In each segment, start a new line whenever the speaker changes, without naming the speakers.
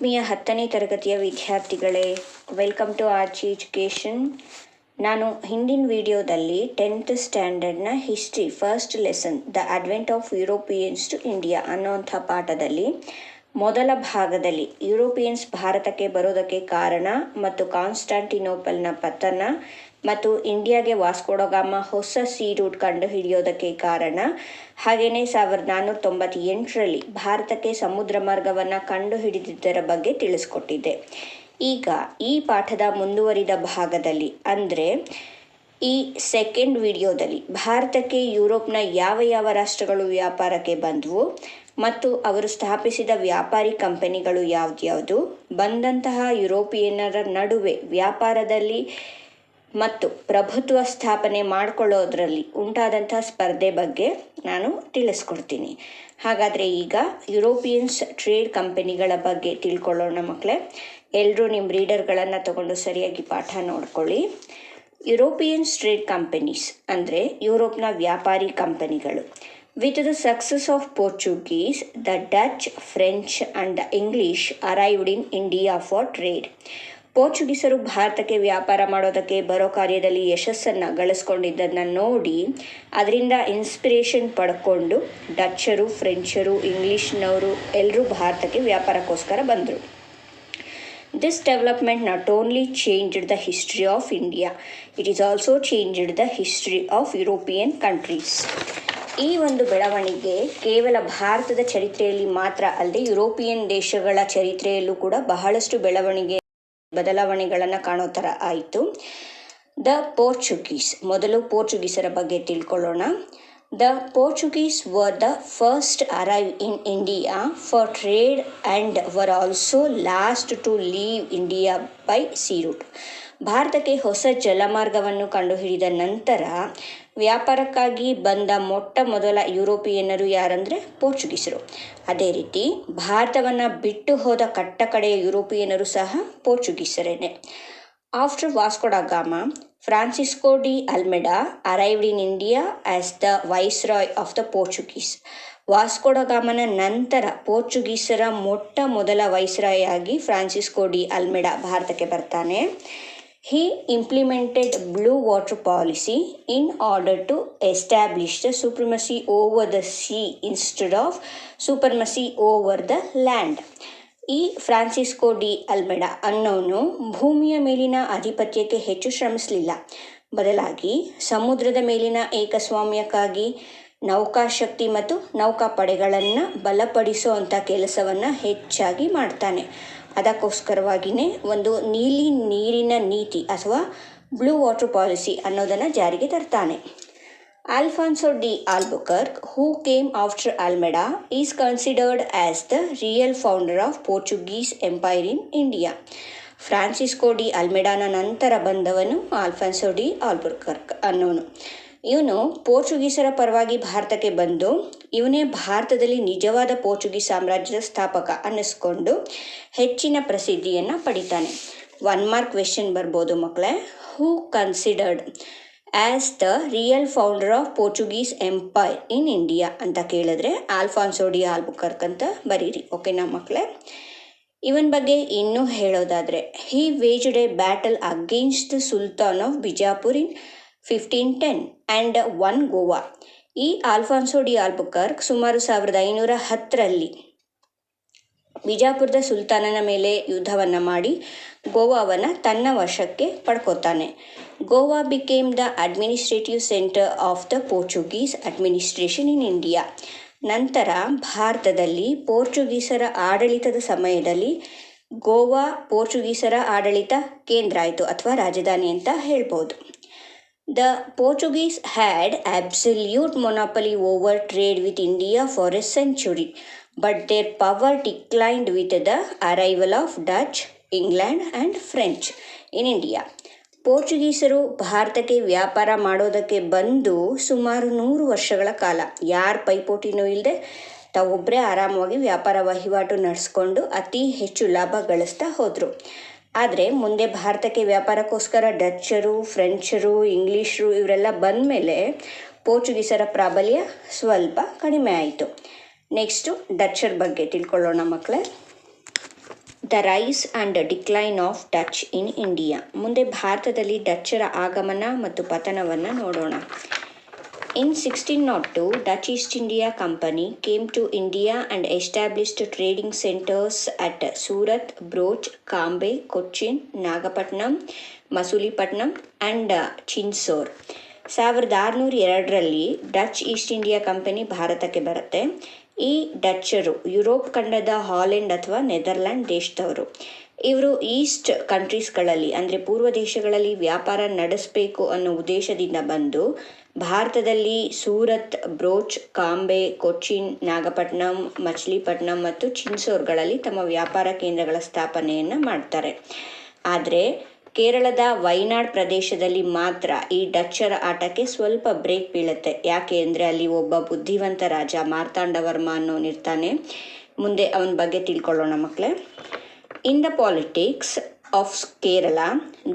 ಆತ್ಮೀಯ 10ನೇ ತರಗತಿಯ ವಿದ್ಯಾರ್ಥಿಗಳೇ, ವೆಲ್ಕಮ್ ಟು ಆರ್ಚಿ ಎಜುಕೇಷನ್. ನಾನು ಹಿಂದಿನ ವಿಡಿಯೋದಲ್ಲಿ 10th ಸ್ಟ್ಯಾಂಡರ್ಡ್ನ history first lesson the advent of Europeans to India ಅನ್ನೋಂಥ ಪಾಠದಲ್ಲಿ ಮೊದಲ ಭಾಗದಲ್ಲಿ ಯುರೋಪಿಯನ್ಸ್ ಭಾರತಕ್ಕೆ ಬರೋದಕ್ಕೆ ಕಾರಣ ಮತ್ತು ಕಾನ್ಸ್ಟಾಂಟಿನೋಪಲ್ನ ಪತನ ಮತ್ತು ಇಂಡಿಯಾಗೆ ವಾಸ್ಕೋಡಗಾಮ ಹೊಸ ಸೀ ರೂಟ್ ಕಂಡುಹಿಡಿಯೋದಕ್ಕೆ ಕಾರಣ, ಹಾಗೆಯೇ 1498ರಲ್ಲಿ ಭಾರತಕ್ಕೆ ಸಮುದ್ರ ಮಾರ್ಗವನ್ನು ಕಂಡುಹಿಡಿದಿದ್ದರ ಬಗ್ಗೆ ತಿಳಿಸ್ಕೊಟ್ಟಿದ್ದೆ. ಈಗ ಈ ಪಾಠದ ಮುಂದುವರಿದ ಭಾಗದಲ್ಲಿ ಅಂದರೆ ಈ ಸೆಕೆಂಡ್ ವಿಡಿಯೋದಲ್ಲಿ ಭಾರತಕ್ಕೆ ಯುರೋಪ್ನ ಯಾವ ಯಾವ ರಾಷ್ಟ್ರಗಳು ವ್ಯಾಪಾರಕ್ಕೆ ಬಂದವು ಮತ್ತು ಅವರು ಸ್ಥಾಪಿಸಿದ ವ್ಯಾಪಾರಿ ಕಂಪನಿಗಳು ಯಾವ್ದ್ಯಾವುದು, ಬಂದಂತಹ ಯುರೋಪಿಯನ್ನರ ನಡುವೆ ವ್ಯಾಪಾರದಲ್ಲಿ ಮತ್ತು ಪ್ರಭುತ್ವ ಸ್ಥಾಪನೆ ಮಾಡಿಕೊಳ್ಳೋದ್ರಲ್ಲಿ ಉಂಟಾದಂಥ ಸ್ಪರ್ಧೆ ಬಗ್ಗೆ ನಾನು ತಿಳಿಸ್ಕೊಡ್ತೀನಿ. ಹಾಗಾದರೆ ಈಗ ಯುರೋಪಿಯನ್ಸ್ ಟ್ರೇಡ್ ಕಂಪನಿಗಳ ಬಗ್ಗೆ ತಿಳ್ಕೊಳ್ಳೋಣ ಮಕ್ಕಳೇ. ಎಲ್ಲರೂ ನಿಮ್ಮ ರೀಡರ್ಗಳನ್ನು ತಗೊಂಡು ಸರಿಯಾಗಿ ಪಾಠ ನೋಡ್ಕೊಳ್ಳಿ. ಯುರೋಪಿಯನ್ಸ್ ಟ್ರೇಡ್ ಕಂಪನೀಸ್ ಅಂದರೆ ಯುರೋಪ್ನ ವ್ಯಾಪಾರಿ ಕಂಪನಿಗಳು. With the success of Portuguese, the Dutch, French and the English arrived in India for trade. ಪೋರ್ಚುಗೀಸರು ಭಾರತಕ್ಕೆ ವ್ಯಾಪಾರ ಮಾಡೋದಕ್ಕೆ ಬರೋ ಕಾರ್ಯದಲ್ಲಿ ಯಶಸ್ಸನ್ನು ಗಳಿಸ್ಕೊಂಡಿದ್ದನ್ನು ನೋಡಿ ಅದರಿಂದ ಇನ್ಸ್ಪಿರೇಷನ್ ಪಡ್ಕೊಂಡು ಡಚ್ಚರು, ಫ್ರೆಂಚರು, ಇಂಗ್ಲೀಷ್ನವರು ಎಲ್ಲರೂ ಭಾರತಕ್ಕೆ ವ್ಯಾಪಾರಕ್ಕೋಸ್ಕರ ಬಂದರು. This development not only changed the history of India, it is also changed the history of European countries. ಈ ಒಂದು ಬೆಳವಣಿಗೆ ಕೇವಲ ಭಾರತದ ಚರಿತ್ರೆಯಲ್ಲಿ ಮಾತ್ರ ಅಲ್ಲದೆ ಯುರೋಪಿಯನ್ ದೇಶಗಳ ಚರಿತ್ರೆಯಲ್ಲೂ ಕೂಡ ಬಹಳಷ್ಟು ಬದಲಾವಣೆಗಳನ್ನು ಕಾಣೋ ಥರ ಆಯಿತು. ದ ಪೋರ್ಚುಗೀಸ್, ಮೊದಲು ಪೋರ್ಚುಗೀಸರ ಬಗ್ಗೆ ತಿಳ್ಕೊಳ್ಳೋಣ. The Portuguese were the first arrive in India for trade and were also last to leave India by sea route. ಭಾರತಕ್ಕೆ ಹೊಸ ಜಲಮಾರ್ಗವನ್ನು ಕಂಡುಹಿಡಿದ ನಂತರ ವ್ಯಾಪಾರಕ್ಕಾಗಿ ಬಂದ ಮೊಟ್ಟ ಮೊದಲ ಯುರೋಪಿಯನ್ನರು ಯಾರಂದರೆ ಪೋರ್ಚುಗೀಸರು. ಅದೇ ರೀತಿ ಭಾರತವನ್ನು ಬಿಟ್ಟು ಹೋದ ಕಟ್ಟಕಡೆಯ ಯುರೋಪಿಯನ್ನರು ಸಹ ಪೋರ್ಚುಗೀಸರೇನೆ. After Vasco da Gama, Francisco de Almeida arrived in India as the viceroy of the Portuguese. ವಾಸ್ಕೋಡಗಾಮನ ನಂತರ ಪೋರ್ಚುಗೀಸರ ಮೊಟ್ಟ ಮೊದಲ ವೈಸ್ರಾಯ್ ಆಗಿ ಫ್ರಾನ್ಸಿಸ್ಕೋ ಡಿ ಅಲ್ಮೆಡಾ ಭಾರತಕ್ಕೆ ಬರ್ತಾನೆ. He implemented blue water policy in order to establish the supremacy over the sea instead of supremacy over the land. ಈ Francisco de ಅಲ್ಮೆಡಾ ಅನ್ನೋನು ಭೂಮಿಯ ಮೇಲಿನ ಆಧಿಪತ್ಯಕ್ಕೆ ಹೆಚ್ಚು ಶ್ರಮಿಸಲಿಲ್ಲ, ಬದಲಾಗಿ ಸಮುದ್ರದ ಮೇಲಿನ ಏಕಸ್ವಾಮ್ಯಕ್ಕಾಗಿ ನೌಕಾಶಕ್ತಿ ಮತ್ತು ನೌಕಾಪಡೆಗಳನ್ನು ಬಲಪಡಿಸುವಂಥ ಕೆಲಸವನ್ನು ಹೆಚ್ಚಾಗಿ ಮಾಡ್ತಾನೆ. ಅದಕ್ಕೋಸ್ಕರವಾಗಿಯೇ ಒಂದು ನೀಲಿ ನೀರಿನ ನೀತಿ ಅಥವಾ ಬ್ಲೂ ವಾಟರ್ ಪಾಲಿಸಿ ಅನ್ನೋದನ್ನು ಜಾರಿಗೆ ತರ್ತಾನೆ. Alfonso de Albuquerque, who came after Almeida, is considered as the real founder of Portuguese empire in India. Francisco de ಅಲ್ಮೆಡಾನ ನಂತರ ಬಂದವನು ಆಲ್ಫಾನ್ಸೋ ಡಿ ಆಲ್ಬುಕರ್ಕ್ ಅನ್ನೋನು. ಇವನು ಪೋರ್ಚುಗೀಸರ ಪರವಾಗಿ ಭಾರತಕ್ಕೆ ಬಂದು ಇವನೇ ಭಾರತದಲ್ಲಿ ನಿಜವಾದ ಪೋರ್ಚುಗೀಸ್ ಸಾಮ್ರಾಜ್ಯದ ಸ್ಥಾಪಕ ಅನ್ನಿಸ್ಕೊಂಡು ಹೆಚ್ಚಿನ ಪ್ರಸಿದ್ಧಿಯನ್ನು ಪಡಿತಾನೆ. 1 ಮಾರ್ಕ್ ಕ್ವೆಶ್ಚನ್ ಬರ್ಬೋದು ಮಕ್ಕಳೇ. Who considered as the real founder of Portuguese empire in India ಅಂತ ಕೇಳಿದ್ರೆ ಆಲ್ಫಾನ್ಸೋ ಡಿ ಆಲ್ಬುಕರ್ಕ್ ಅಂತ ಬರೀರಿ. ಓಕೆನಾ ಮಕ್ಕಳೇ. ಇವನ ಬಗ್ಗೆ ಇನ್ನೂ ಹೇಳೋದಾದರೆ, he waged a battle against the sultan of Bijapur in 1510 and won Goa. ಈ ಆಲ್ಫಾನ್ಸೋ ಡಿ ಆಲ್ಬುಕರ್ಕ್ ಸುಮಾರು 1510ರಲ್ಲಿ ಬಿಜಾಪುರದ ಸುಲ್ತಾನನ ಮೇಲೆ ಯುದ್ಧವನ್ನು ಮಾಡಿ ಗೋವಾವನ್ನು ತನ್ನ ವಶಕ್ಕೆ ಪಡ್ಕೋತಾನೆ. Goa became the administrative centre of the Portuguese administration in India. ನಂತರ ಭಾರತದಲ್ಲಿ ಪೋರ್ಚುಗೀಸರ ಆಡಳಿತದ ಸಮಯದಲ್ಲಿ ಗೋವಾ ಪೋರ್ಚುಗೀಸರ ಆಡಳಿತ ಕೇಂದ್ರ ಆಯಿತು ಅಥವಾ ರಾಜಧಾನಿ ಅಂತ ಹೇಳ್ಬೋದು. The Portuguese had absolute monopoly over trade with India for a century, but their power declined with the arrival of Dutch, England and French in India. ಪೋರ್ಚುಗೀಸರು ಭಾರತಕ್ಕೆ ವ್ಯಾಪಾರ ಮಾಡೋದಕ್ಕೆ ಬಂದು ಸುಮಾರು 100 ವರ್ಷಗಳ ಕಾಲ ಯಾರ ಪೈಪೋಟಿನೂ ಇಲ್ಲದೆ ತಾವೊಬ್ಬರೇ ಆರಾಮವಾಗಿ ವ್ಯಾಪಾರ ವಹಿವಾಟು ನಡೆಸ್ಕೊಂಡು ಅತಿ ಹೆಚ್ಚು ಲಾಭ ಗಳಿಸ್ತಾ ಹೋದರು. ಆದರೆ ಮುಂದೆ ಭಾರತಕ್ಕೆ ವ್ಯಾಪಾರಕ್ಕೋಸ್ಕರ ಡಚ್ಚರು, ಫ್ರೆಂಚರು, ಇಂಗ್ಲೀಷರು ಇವರೆಲ್ಲ ಬಂದ ಮೇಲೆ ಪೋರ್ಚುಗೀಸರ ಪ್ರಾಬಲ್ಯ ಸ್ವಲ್ಪ ಕಡಿಮೆ ಆಯಿತು. ನೆಕ್ಸ್ಟು ಡಚ್ಚರ್ ಬಗ್ಗೆ ತಿಳ್ಕೊಳ್ಳೋಣ ಮಕ್ಕಳೇ. The rise and decline of Dutch in India. ಮುಂದೆ ಭಾರತದಲ್ಲಿ ಡಚ್ಚರ ಆಗಮನ ಮತ್ತು ಪತನವನ್ನು ನೋಡೋಣ. In 1602, Dutch East India Company came to India and established trading centers at Surat, Broch, Kambe, Cochin, Nagapatnam, Masulipaಟ್ನಂ and Chinsor. 1602ರಲ್ಲಿ ಡಚ್ ಈಸ್ಟ್ ಇಂಡಿಯಾ ಕಂಪನಿ ಭಾರತಕ್ಕೆ ಬರುತ್ತೆ. ಈ ಡಚ್ಚರು ಯುರೋಪ್ ಖಂಡದ ಹಾಲೆಂಡ್ ಅಥವಾ ನೆದರ್ಲ್ಯಾಂಡ್ ದೇಶದವರು. ಇವರು ಈಸ್ಟ್ ಕಂಟ್ರೀಸ್ಗಳಲ್ಲಿ ಅಂದರೆ ಪೂರ್ವ ದೇಶಗಳಲ್ಲಿ ವ್ಯಾಪಾರ ನಡೆಸಬೇಕು ಅನ್ನೋ ಉದ್ದೇಶದಿಂದ ಬಂದು ಭಾರತದಲ್ಲಿ ಸೂರತ್, ಬ್ರೋಚ್, ಕಾಂಬೆ, ಕೊಚ್ಚಿನ್, ನಾಗಪಟ್ನಂ, ಮಚ್ಲಿಪಟ್ನಂ ಮತ್ತು ಚಿನ್ಸೋರ್ಗಳಲ್ಲಿ ತಮ್ಮ ವ್ಯಾಪಾರ ಕೇಂದ್ರಗಳ ಸ್ಥಾಪನೆಯನ್ನು ಮಾಡ್ತಾರೆ. ಆದರೆ ಕೇರಳದ ವೈನಾಡ್ ಪ್ರದೇಶದಲ್ಲಿ ಮಾತ್ರ ಈ ಡಚ್ಚರ ಆಟಕ್ಕೆ ಸ್ವಲ್ಪ ಬ್ರೇಕ್ ಬೀಳುತ್ತೆ. ಯಾಕೆ ಅಂದರೆ ಅಲ್ಲಿ ಒಬ್ಬ ಬುದ್ಧಿವಂತ ರಾಜ ಮಾರ್ತಾಂಡವರ್ಮ ಅನ್ನೋನಿರ್ತಾನೆ. ಮುಂದೆ ಅವನ ಬಗ್ಗೆ ತಿಳ್ಕೊಳ್ಳೋಣ ಮಕ್ಕಳೇ. In the politics of Kerala,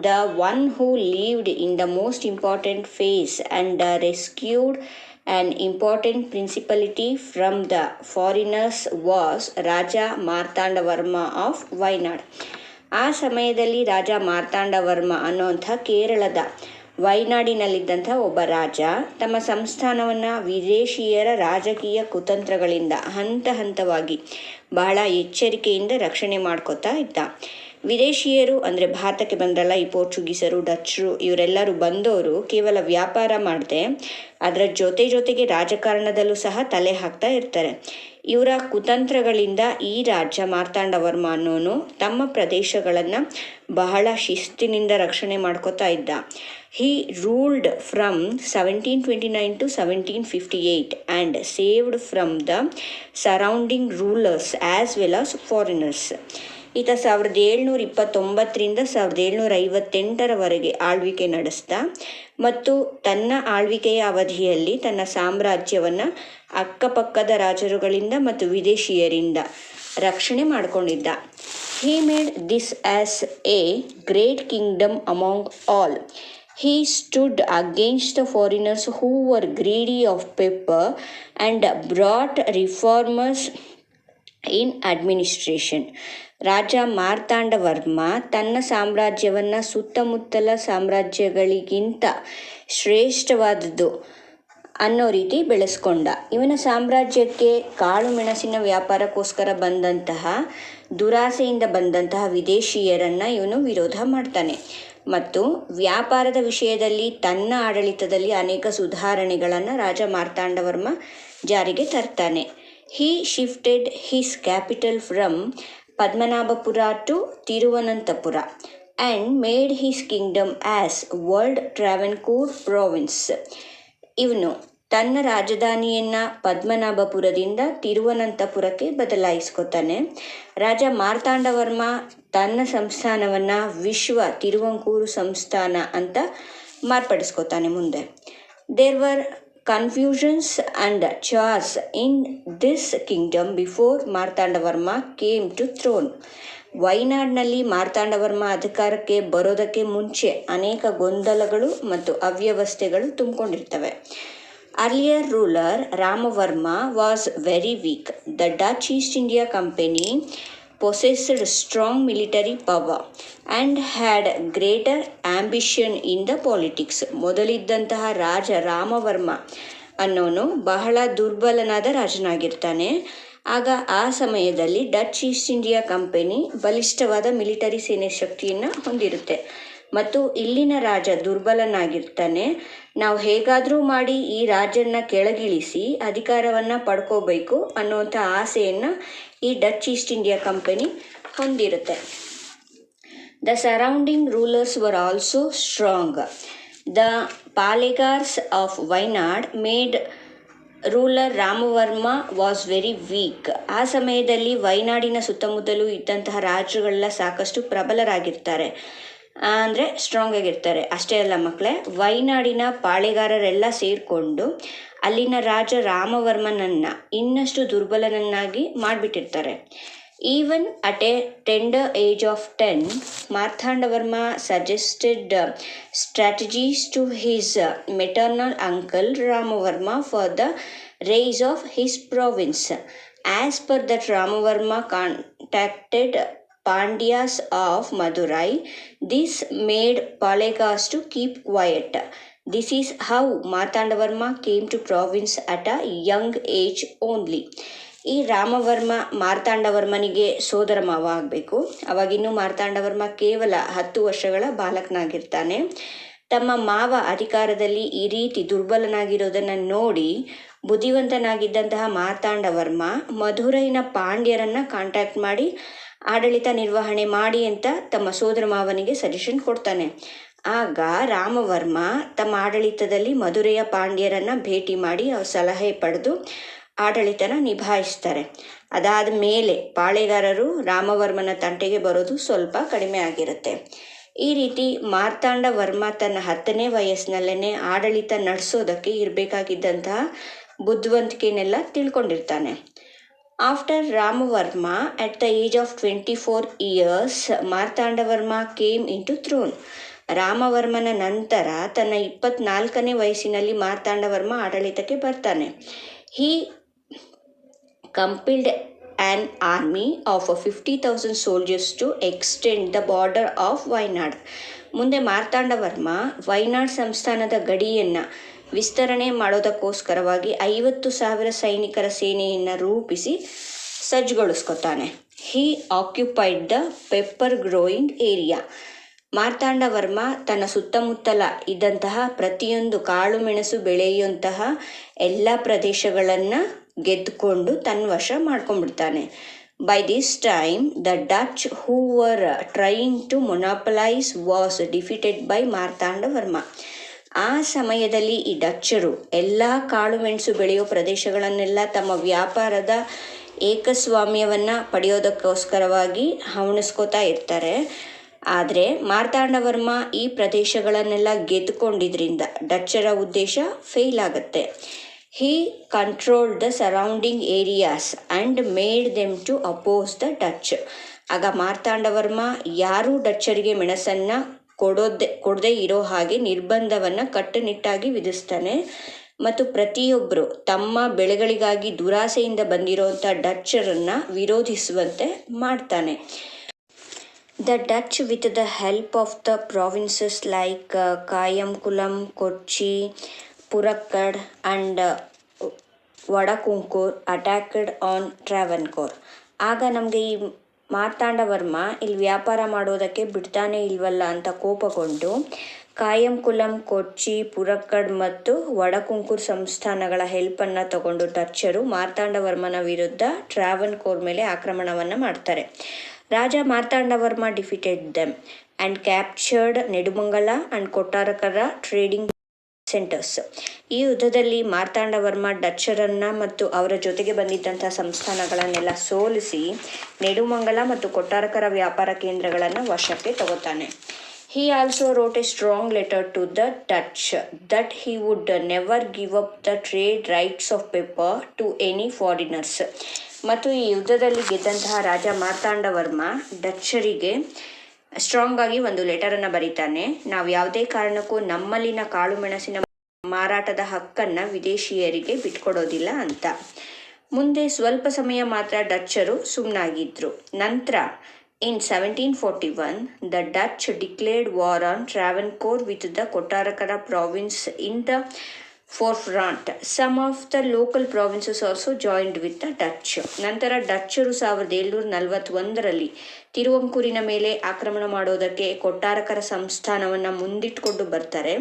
the one who lived in the most important phase and rescued an important principality from the foreigners was Raja Martandavarma of Wayanad. ಆ ಸಮಯದಲ್ಲಿ ರಾಜ ಮಾರ್ತಾಂಡವರ್ಮ ಅನ್ನೋಂಥ ಕೇರಳದ ವೈನಾಡಿನಲ್ಲಿದ್ದಂಥ ಒಬ್ಬ ರಾಜ ತಮ್ಮ ಸಂಸ್ಥಾನವನ್ನು ವಿದೇಶಿಯರ ರಾಜಕೀಯ ಕುತಂತ್ರಗಳಿಂದ ಹಂತ ಹಂತವಾಗಿ ಬಹಳ ಎಚ್ಚರಿಕೆಯಿಂದ ರಕ್ಷಣೆ ಮಾಡ್ಕೋತಾ ಇದ್ದ. ವಿದೇಶಿಯರು ಅಂದರೆ ಭಾರತಕ್ಕೆ ಬಂದ್ರಲ್ಲ ಈ ಪೋರ್ಚುಗೀಸರು, ಡಚ್ಚರು, ಇವರೆಲ್ಲರೂ ಬಂದವರು ಕೇವಲ ವ್ಯಾಪಾರ ಮಾಡದೆ ಅದರ ಜೊತೆಗೆ ರಾಜಕಾರಣದಲ್ಲೂ ಸಹ ತಲೆ ಹಾಕ್ತಾ ಇರ್ತಾರೆ. ಇವರ ಕುತಂತ್ರಗಳಿಂದ ಈ ರಾಜ ಮಾರ್ತಾಂಡವರ್ಮ ಅನ್ನೋನು ತಮ್ಮ ಪ್ರದೇಶಗಳನ್ನು ಬಹಳ ಶಿಸ್ತಿನಿಂದ ರಕ್ಷಣೆ ಮಾಡ್ಕೋತಾ ಇದ್ದ. He ruled from 1729 to 1758 and saved from the surrounding rulers as well as foreigners. ಈತ 1729ರಿಂದ 1758ರವರೆಗೆ ಆಳ್ವಿಕೆ ನಡೆಸ್ತಾ ಮತ್ತು ತನ್ನ ಆಳ್ವಿಕೆಯ ಅವಧಿಯಲ್ಲಿ ತನ್ನ ಸಾಮ್ರಾಜ್ಯವನ್ನು ಅಕ್ಕಪಕ್ಕದ ರಾಜರುಗಳಿಂದ ಮತ್ತು ವಿದೇಶಿಯರಿಂದ ರಕ್ಷಣೆ ಮಾಡಿಕೊಂಡಿದ್ದ. He made this as a great kingdom among all. He stood against the foreigners who were greedy of pepper and brought reformers in administration. ರಾಜ ಮಾರ್ತಾಂಡವರ್ಮ ತನ್ನ ಸಾಮ್ರಾಜ್ಯವನ್ನು ಸುತ್ತಮುತ್ತಲ ಸಾಮ್ರಾಜ್ಯಗಳಿಗಿಂತ ಶ್ರೇಷ್ಠವಾದದ್ದು ಅನ್ನೋ ರೀತಿ ಬೆಳೆಸ್ಕೊಂಡ. ಇವನ ಸಾಮ್ರಾಜ್ಯಕ್ಕೆ ಕಾಳು ಮೆಣಸಿನ ವ್ಯಾಪಾರಕ್ಕೋಸ್ಕರ ಬಂದಂತಹ ದುರಾಸೆಯಿಂದ ಬಂದಂತಹ ವಿದೇಶಿಯರನ್ನು ಇವನು ವಿರೋಧ ಮಾಡ್ತಾನೆ ಮತ್ತು ವ್ಯಾಪಾರದ ವಿಷಯದಲ್ಲಿ ತನ್ನ ಆಡಳಿತದಲ್ಲಿ ಅನೇಕ ಸುಧಾರಣೆಗಳನ್ನು ರಾಜ ಮಾರ್ತಾಂಡವರ್ಮ ಜಾರಿಗೆ ತರ್ತಾನೆ. He shifted his capital from Padmanabhapura to Thiruvananthapuram and made his kingdom as World Travancore province. ಇವನು ತನ್ನ ರಾಜಧಾನಿಯನ್ನು ಪದ್ಮನಾಭಪುರದಿಂದ ತಿರುವನಂತಪುರಕ್ಕೆ ಬದಲಾಯಿಸ್ಕೊತಾನೆ. ರಾಜ ಮಾರ್ತಾಂಡವರ್ಮ ತನ್ನ ಸಂಸ್ಥಾನವನ್ನು ವಿಶ್ವ ತಿರುವಂಕೂರು ಸಂಸ್ಥಾನ ಅಂತ ಮಾರ್ಪಡಿಸ್ಕೊತಾನೆ. ಮುಂದೆ there were confusions and chars in this kingdom before Marthanda Varma came to throne. ವೈನಾಡ್ನಲ್ಲಿ ಮಾರ್ತಾಂಡವರ್ಮ ಅಧಿಕಾರಕ್ಕೆ ಬರೋದಕ್ಕೆ ಮುಂಚೆ ಅನೇಕ ಗೊಂದಲಗಳು ಮತ್ತು ಅವ್ಯವಸ್ಥೆಗಳು ತುಂಬಿಕೊಂಡಿರ್ತವೆ. Earlier ruler Ramavarma was very weak. The Dutch East India Company possessed strong military power and had greater ambition in the politics. ಮೊದಲಿದ್ದಂತಹ ರಾಜ ರಾಮವರ್ಮ ಅನ್ನೋನು ಬಹಳ ದುರ್ಬಲನಾದ ರಾಜನಾಗಿರ್ತಾನೆ. ಆಗ ಆ ಸಮಯದಲ್ಲಿ ಡಚ್ ಈಸ್ಟ್ ಇಂಡಿಯಾ ಕಂಪನಿ ಬಲಿಷ್ಠವಾದ ಮಿಲಿಟರಿ ಸೇನೆ ಶಕ್ತಿಯನ್ನು ಹೊಂದಿರುತ್ತೆ ಮತ್ತು ಇಲ್ಲಿನ ರಾಜ ದುರ್ಬಲನಾಗಿರ್ತಾನೆ. ನಾವು ಹೇಗಾದರೂ ಮಾಡಿ ಈ ರಾಜನ್ನ ಕೆಳಗಿಳಿಸಿ ಅಧಿಕಾರವನ್ನು ಪಡ್ಕೋಬೇಕು ಅನ್ನುವಂಥ ಆಸೆಯನ್ನು ಈ ಡಚ್ ಈಸ್ಟ್ ಇಂಡಿಯಾ ಕಂಪನಿ ಹೊಂದಿರುತ್ತೆ. The surrounding rulers were also strong. The Palegars of Wayanad made ruler Ramavarma was very weak. ಆ ಸಮಯದಲ್ಲಿ ವೈನಾಡಿನ ಸುತ್ತಮುತ್ತಲೂ ಇದ್ದಂತಹ ರಾಜರುಗಳೆಲ್ಲ ಸಾಕಷ್ಟು ಪ್ರಬಲರಾಗಿರ್ತಾರೆ, ಅಂದರೆ ಸ್ಟ್ರಾಂಗ್ ಆಗಿರ್ತಾರೆ. ಅಷ್ಟೇ ಅಲ್ಲ ಮಕ್ಕಳೇ, ವೈನಾಡಿನ ಪಾಳೆಗಾರರೆಲ್ಲ ಸೇರಿಕೊಂಡು ಅಲ್ಲಿನ ರಾಜ ರಾಮವರ್ಮನನ್ನು ಇನ್ನಷ್ಟು ದುರ್ಬಲನನ್ನಾಗಿ ಮಾಡಿಬಿಟ್ಟಿರ್ತಾರೆ. Even at a tender age of 10, Marthandavarma suggested strategies to his maternal uncle Ramavarma for the rise of his province. As per that Ramavarma contacted Pandyas of Madurai. This made Palagas to keep quiet. This is how Martandavarma came to province at a young age only. ಈ ರಾಮವರ್ಮ ಮಾರ್ತಾಂಡವರ್ಮನಿಗೆ ಸೋದರ ಮಾವ ಆಗಬೇಕು. ಅವಾಗಿನ್ನೂ ಮಾರ್ತಾಂಡವರ್ಮ ಕೇವಲ 10 ವರ್ಷಗಳ ಬಾಲಕನಾಗಿರ್ತಾನೆ. ತಮ್ಮ ಮಾವ ಅಧಿಕಾರದಲ್ಲಿ ಈ ರೀತಿ ದುರ್ಬಲನಾಗಿರೋದನ್ನು ನೋಡಿ ಬುದ್ಧಿವಂತನಾಗಿದ್ದಂತಹ ಮಾರ್ತಾಂಡವರ್ಮ ಮಧುರೈನ ಪಾಂಡ್ಯರನ್ನು ಕಾಂಟ್ಯಾಕ್ಟ್ ಮಾಡಿ ಆಡಳಿತ ನಿರ್ವಹಣೆ ಮಾಡಿ ಅಂತ ತಮ್ಮ ಸೋದರ ಮಾವನಿಗೆ ಸಜೆಷನ್ ಕೊಡ್ತಾನೆ. ಆಗ ರಾಮವರ್ಮ ತಮ್ಮ ಆಡಳಿತದಲ್ಲಿ ಮಧುರೆಯ ಪಾಂಡ್ಯರನ್ನು ಭೇಟಿ ಮಾಡಿ ಅವ್ರ ಸಲಹೆ ಪಡೆದು ಆಡಳಿತನ ನಿಭಾಯಿಸ್ತಾರೆ. ಅದಾದ ಮೇಲೆ ಪಾಳೆಗಾರರು ರಾಮವರ್ಮನ ತಂಟೆಗೆ ಬರೋದು ಸ್ವಲ್ಪ ಕಡಿಮೆ ಆಗಿರುತ್ತೆ. ಈ ರೀತಿ ಮಾರ್ತಾಂಡವರ್ಮ ತನ್ನ 10ನೇ ವಯಸ್ಸಿನಲ್ಲೇ ಆಡಳಿತ ನಡೆಸೋದಕ್ಕೆ ಇರಬೇಕಾಗಿದ್ದಂತಹ ಬುದ್ಧಿವಂತಿಕೆನೆಲ್ಲ ತಿಳ್ಕೊಂಡಿರ್ತಾನೆ. After Ramavarma at the age of 24 years, Marthandavarma came in to throne. ರಾಮವರ್ಮನ ನಂತರ ತನ್ನ 24ನೇ ವಯಸ್ಸಿನಲ್ಲಿ ಮಾರ್ತಾಂಡವರ್ಮ ಆಡಳಿತಕ್ಕೆ ಬರ್ತಾನೆ. ಹಿ ಕಂಪಿಲ್ಡ್ an army of 50,000 soldiers to extend the border of Wayanad. ಮುಂದೆ ಮಾರ್ತಾಂಡವರ್ಮ ವೈನಾಡ್ ಸಂಸ್ಥಾನದ ಗಡಿಯನ್ನು ವಿಸ್ತರಣೆ ಮಾಡೋದಕ್ಕೋಸ್ಕರವಾಗಿ 50,000 ಸೈನಿಕರ ಸೇನೆಯನ್ನು ರೂಪಿಸಿ ಸಜ್ಜುಗೊಳಿಸ್ಕೊತಾನೆ. He occupied the pepper growing area. Marthandavarma ತನ್ನ ಸುತ್ತಮುತ್ತಲ ಇದ್ದಂತಹ ಪ್ರತಿಯೊಂದು ಕಾಳು ಮೆಣಸು ಬೆಳೆಯುವಂತಹ ಎಲ್ಲ ಪ್ರದೇಶಗಳನ್ನು ಗೆದ್ದುಕೊಂಡು ತನ್ನ ವಶ ಮಾಡ್ಕೊಂಡ್ಬಿಡ್ತಾನೆ. By this time the Dutch who were trying to monopolise was defeated by Marthandavarma. ಆ ಸಮಯದಲ್ಲಿ ಈ ಡಚ್ಚರು ಎಲ್ಲ ಕಾಳು ಮೆಣಸು ಬೆಳೆಯೋ ಪ್ರದೇಶಗಳನ್ನೆಲ್ಲ ತಮ್ಮ ವ್ಯಾಪಾರದ ಏಕಸ್ವಾಮ್ಯವನ್ನು ಪಡೆಯೋದಕ್ಕೋಸ್ಕರವಾಗಿ ಹವಣಿಸ್ಕೋತಾ ಇರ್ತಾರೆ. ಆದರೆ ಮಾರ್ತಾಂಡವರ್ಮ ಈ ಪ್ರದೇಶಗಳನ್ನೆಲ್ಲ ಗೆದ್ದುಕೊಂಡಿದ್ರಿಂದ ಡಚ್ಚರ ಉದ್ದೇಶ ಫೇಲ್ ಆಗುತ್ತೆ. He controlled the surrounding areas and made them to oppose the Dutch. ಆಗ ಮಾರ್ತಾಂಡವರ್ಮ ಯಾರೂ ಡಚ್ಚರಿಗೆ ಮೆಣಸನ್ನು ಕೊಡದೇ ಇರೋ ಹಾಗೆ ನಿರ್ಬಂಧವನ್ನು ಕಟ್ಟುನಿಟ್ಟಾಗಿ ವಿಧಿಸ್ತಾನೆ ಮತ್ತು ಪ್ರತಿಯೊಬ್ಬರು ತಮ್ಮ ಬೆಳೆಗಳಿಗಾಗಿ ದುರಾಸೆಯಿಂದ ಬಂದಿರೋಂಥ ಡಚ್ಚರನ್ನು ವಿರೋಧಿಸುವಂತೆ ಮಾಡ್ತಾನೆ. The Dutch, with the help of the provinces like Kayamkulam, Kochi, Purakkad and Vadakkumkur attacked on Travancore. ಆಗ ನಮಗೆ ಈ ಮಾರ್ತಾಂಡವರ್ಮ ಇಲ್ಲಿ ವ್ಯಾಪಾರ ಮಾಡೋದಕ್ಕೆ ಬಿಡ್ತಾನೆ ಇಲ್ವಲ್ಲ ಅಂತ ಕೋಪಗೊಂಡು ಕಾಯಂಕುಲಂ, ಕೊಚ್ಚಿ, ಪುರಕ್ಕಡ್ ಮತ್ತು ವಡಕುಂಕೂರ್ ಸಂಸ್ಥಾನಗಳ ಹೆಲ್ಪನ್ನು ತಗೊಂಡು ಡಚ್ಚರು ಮಾರ್ತಾಂಡವರ್ಮನ ವಿರುದ್ಧ ಟ್ರಾವನ್ಕೋರ್ ಮೇಲೆ ಆಕ್ರಮಣವನ್ನು ಮಾಡ್ತಾರೆ. Raja Marthandavarma defeated them and captured Nedumangala and Kottarakkara trading centres. ಈ ಯುದ್ಧದಲ್ಲಿ ಮಾರ್ತಾಂಡವರ್ಮ ಡಚ್ಚರನ್ನು ಮತ್ತು ಅವರ ಜೊತೆಗೆ ಬಂದಿದ್ದಂಥ ಸಂಸ್ಥಾನಗಳನ್ನೆಲ್ಲ ಸೋಲಿಸಿ ನೆಡುಮಂಗಲ ಮತ್ತು ಕೊಟ್ಟಾರಕರ ವ್ಯಾಪಾರ ಕೇಂದ್ರಗಳನ್ನು ವಶಕ್ಕೆ ತಗೋತಾನೆ. He also wrote a strong letter to the Dutch that he would never give up the trade rights of pepper to any foreigners. ಮತ್ತು ಈ ಯುದ್ಧದಲ್ಲಿ ಗೆದ್ದಂತಹ ರಾಜ ಮಾರ್ತಾಂಡವರ್ಮ ಡಚ್ಚರಿಗೆ ಸ್ಟ್ರಾಂಗ್ ಆಗಿ ಒಂದು ಲೆಟರನ್ನು ಬರೀತಾನೆ. ನಾವು ಯಾವುದೇ ಕಾರಣಕ್ಕೂ ನಮ್ಮಲ್ಲಿನ ಕಾಳು ಮೆಣಸಿನ ಮಾರಾಟದ ಹಕ್ಕನ್ನು ವಿದೇಶಿಯರಿಗೆ ಬಿಟ್ಕೊಡೋದಿಲ್ಲ ಅಂತ. ಮುಂದೆ ಸ್ವಲ್ಪ ಸಮಯ ಮಾತ್ರ ಡಚ್ಚರು ಸುಮ್ಮನಾಗಿದ್ದರು. ನಂತರ ಇನ್ 1741 the Dutch declared war on Travancore with the Kottarakara province in the forefront. Some of the local provinces also joined with the Dutch. ನಂತರ ಡಚ್ಚರು 1741ರಲ್ಲಿ ತಿರುವಂಕೂರಿನ ಮೇಲೆ ಆಕ್ರಮಣ ಮಾಡೋದಕ್ಕೆ ಕೊಟ್ಟಾರಕರ ಸಂಸ್ಥಾನವನ್ನು ಮುಂದಿಟ್ಕೊಂಡು ಬರ್ತಾರೆ.